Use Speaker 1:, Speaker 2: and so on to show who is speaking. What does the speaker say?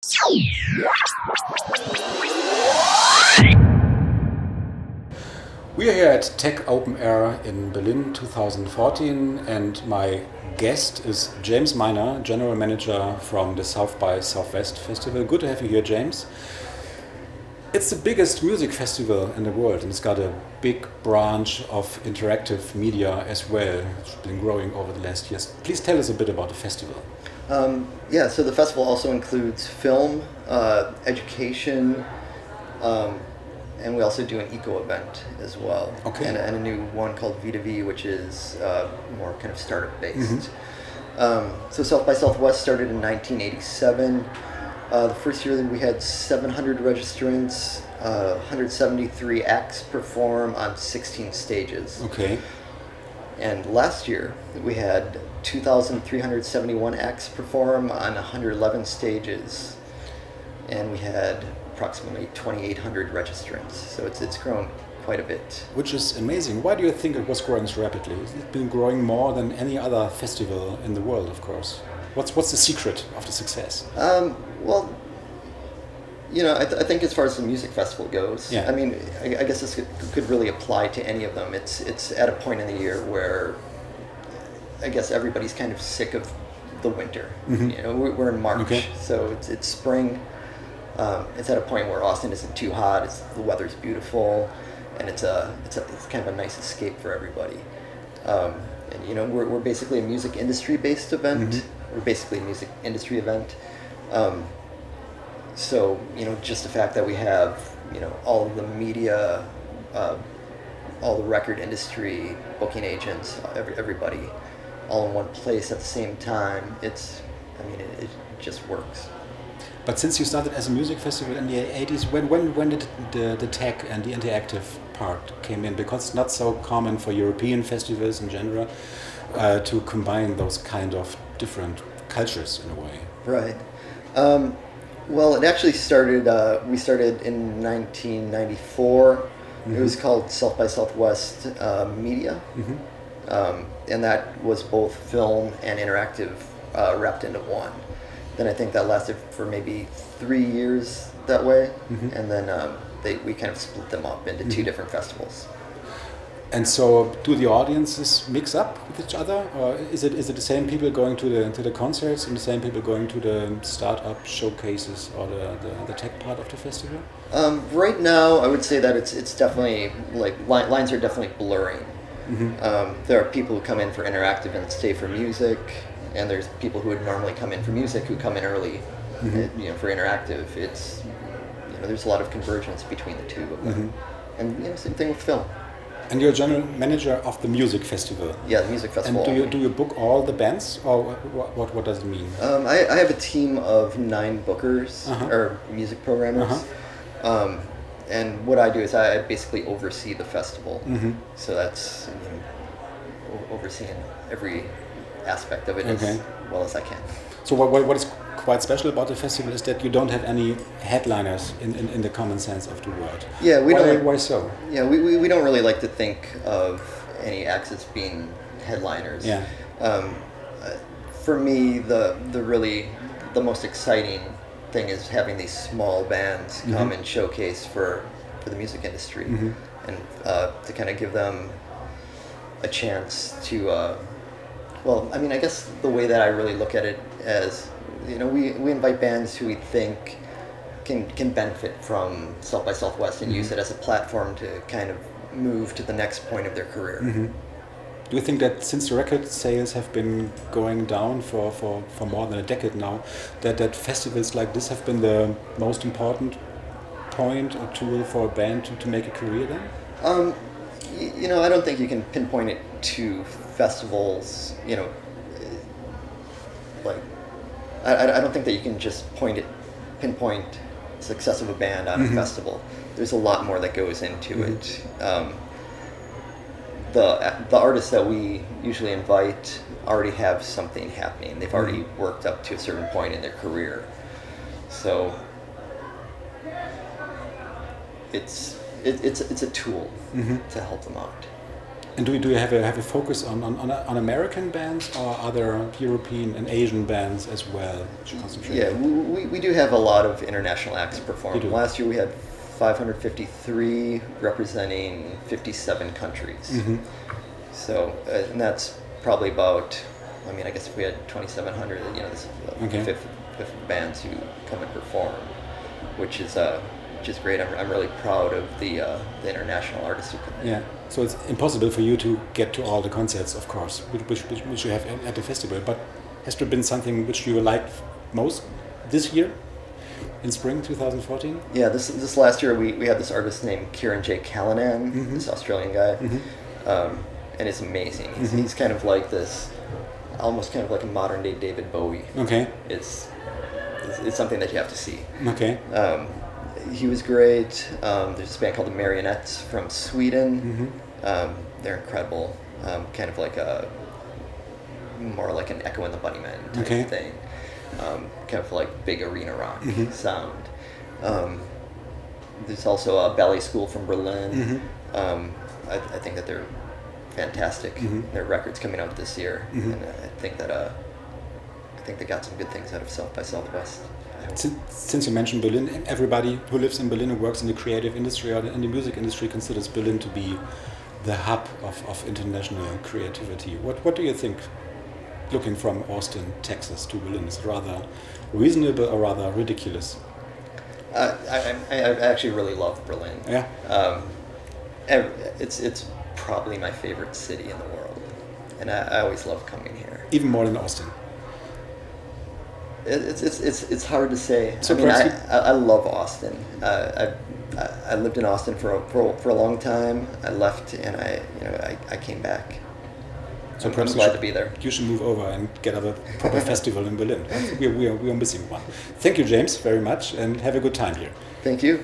Speaker 1: We are here at Tech Open Air in Berlin 2014, and my guest is James Miner, General Manager from the South by Southwest Festival. Good to have you here, James. It's the biggest music festival in the world, and it's got a big branch of interactive media as well. It's been growing over the last years. Please tell us a bit about the festival.
Speaker 2: So the festival also includes film, education, and we also do an eco event as well.
Speaker 1: Okay.
Speaker 2: And a new one called V2V, which is more kind of startup based. So South by Southwest started in 1987. The first year that we had 700 registrants, 173 acts perform on 16 stages.
Speaker 1: Okay.
Speaker 2: And last year we had 2,371 acts perform on 111 stages, and we had approximately 2,800 registrants. So it's grown quite a bit.
Speaker 1: Which is amazing. Why do you think it was growing so rapidly? It's been growing more than any other festival in the world, of course. What's the secret of the success?
Speaker 2: Well, I think as far as the music festival goes,
Speaker 1: yeah.
Speaker 2: I mean, I guess this could really apply to any of them. It's at a point in the year where I guess everybody's kind of sick of the winter. We're in March,
Speaker 1: okay.
Speaker 2: So it's spring. It's at a point where Austin isn't too hot. The weather's beautiful, and it's kind of a nice escape for everybody. And we're basically a music industry based event. We're basically a music industry event. So just the fact that we have all of the media, all the record industry, booking agents, everybody, all in one place at the same time. It just works.
Speaker 1: But since you started as a music festival in the 80s, when did the tech and the interactive part came in? Because it's not so common for European festivals in general to combine those kind of different cultures in a way.
Speaker 2: Right. Well, it actually started, we started in 1994. It was called South by Southwest Media. And that was both film and interactive wrapped into one. Then I think that lasted for maybe 3 years that way. And then we kind of split them up into two different festivals.
Speaker 1: And so, do the audiences mix up with each other, or is it the same people going to the concerts and the same people going to the startup showcases or the tech part of the festival?
Speaker 2: Right now, I would say that it's definitely lines are definitely blurring. There are people who come in for interactive and stay for music, and there's people who would normally come in for music who come in early, for interactive. It's there's a lot of convergence between the two of them, and same thing with film.
Speaker 1: And you're general manager of the music festival.
Speaker 2: Yeah, the music festival.
Speaker 1: And do you book all the bands, or what does it mean?
Speaker 2: I have a team of 9 bookers or music programmers, and what I do is I basically oversee the festival. So that's overseeing every aspect of it as well as I can.
Speaker 1: So what is quite special about the festival is that you don't have any headliners in the common sense of the word.
Speaker 2: Yeah,
Speaker 1: why so?
Speaker 2: Yeah, we don't really like to think of any acts as being headliners.
Speaker 1: Yeah.
Speaker 2: For me, the most exciting thing is having these small bands come and showcase for the music industry, and to kind of give them a chance to. I guess the way that I really look at it as, we invite bands who we think can benefit from South by Southwest and use it as a platform to kind of move to the next point of their career.
Speaker 1: Do you think that since the record sales have been going down for more than a decade now, that festivals like this have been the most important point or tool for a band to make a career then?
Speaker 2: I don't think you can pinpoint it to festivals, I don't think that you can just pinpoint success of a band on a festival. There's a lot more that goes into it. The artists that we usually invite already have something happening. They've already worked up to a certain point in their career. So it's a tool to help them out.
Speaker 1: And do you have a focus on American bands or other European and Asian bands as well? Which you concentrate
Speaker 2: Yeah,
Speaker 1: on?
Speaker 2: we do have a lot of international acts perform.
Speaker 1: You do.
Speaker 2: Last year we had 553 representing 57 countries.
Speaker 1: Mm-hmm.
Speaker 2: So, and that's probably about, I mean, I guess if we had 2,700, you know, this is
Speaker 1: Okay.
Speaker 2: fifth bands who come and perform, which is great. I'm really proud of the international artists who come in.
Speaker 1: Yeah. So it's impossible for you to get to all the concerts, of course, which you have at the festival. But has there been something which you liked most this year, in spring 2014?
Speaker 2: Yeah, this last year we had this artist named Kieran J. Callanan,
Speaker 1: Mm-hmm.
Speaker 2: this Australian guy,
Speaker 1: Mm-hmm.
Speaker 2: and it's amazing.
Speaker 1: Mm-hmm.
Speaker 2: He's kind of like this, almost kind of like a modern day David Bowie.
Speaker 1: Okay.
Speaker 2: It's something that you have to see.
Speaker 1: Okay.
Speaker 2: He was great. There's this band called the Marionettes from Sweden.
Speaker 1: Mm-hmm.
Speaker 2: They're incredible. Kind of like more like an Echo and the Bunnymen type
Speaker 1: Okay.
Speaker 2: thing. Kind of like big arena rock
Speaker 1: Mm-hmm.
Speaker 2: sound. There's also a ballet school from Berlin.
Speaker 1: Mm-hmm.
Speaker 2: I think that they're fantastic.
Speaker 1: Mm-hmm.
Speaker 2: Their record's coming out this year,
Speaker 1: Mm-hmm.
Speaker 2: and I think they got some good things out of South by Southwest.
Speaker 1: Since you mentioned Berlin, everybody who lives in Berlin and works in the creative industry or in the music industry considers Berlin to be the hub of international creativity. What do you think, looking from Austin, Texas to Berlin? Is it rather reasonable or rather ridiculous?
Speaker 2: I actually really love Berlin.
Speaker 1: Yeah.
Speaker 2: It's probably my favorite city in the world, and I always love coming here.
Speaker 1: Even more than Austin.
Speaker 2: It's hard to say.
Speaker 1: So
Speaker 2: I mean,
Speaker 1: perhaps
Speaker 2: I love Austin. I lived in Austin for a long time. I left and I came back.
Speaker 1: So
Speaker 2: I'm
Speaker 1: perhaps
Speaker 2: glad to be there.
Speaker 1: You should move over and get a proper festival in Berlin. We are missing one. Thank you, James, very much, and have a good time here.
Speaker 2: Thank you.